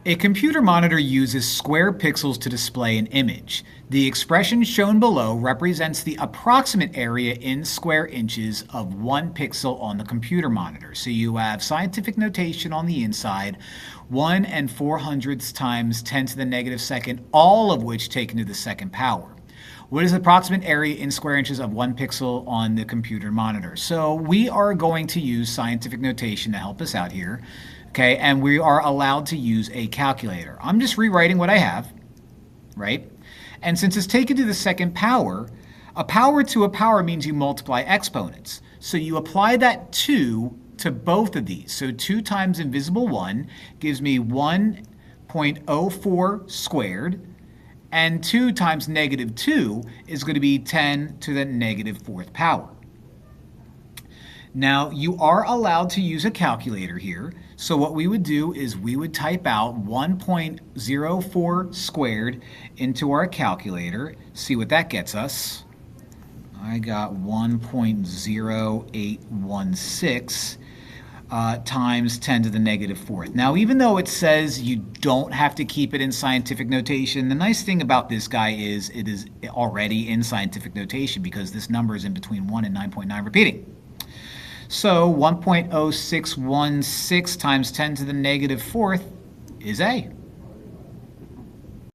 A computer monitor uses square pixels to display an image. The expression shown below represents the approximate area in square inches of 1 pixel on the computer monitor. So you have scientific notation on the inside, 1 400 times 10 to the negative second, all of which taken to the second power. What is the approximate area in square inches of 1 pixel on the computer monitor? So we are going to use scientific notation to help us out here. Okay, and we are allowed to use a calculator. I'm just rewriting what I have, right? And since it's taken to the second power, a power to a power means you multiply exponents. So you apply that 2 to both of these. So 2 times invisible 1 gives me 1.04 squared, and 2 times negative 2 is going to be 10 to the negative 4th power. Now, you are allowed to use a calculator here. So what we would do is we would type out 1.04 squared into our calculator, see what that gets us. I got 1.0816 times 10 to the negative 4th. Now, even though it says you don't have to keep it in scientific notation, the nice thing about this guy is it is already in scientific notation because this number is in between 1 and 9.9 repeating. So 1.0616 times 10 to the negative 4th is A.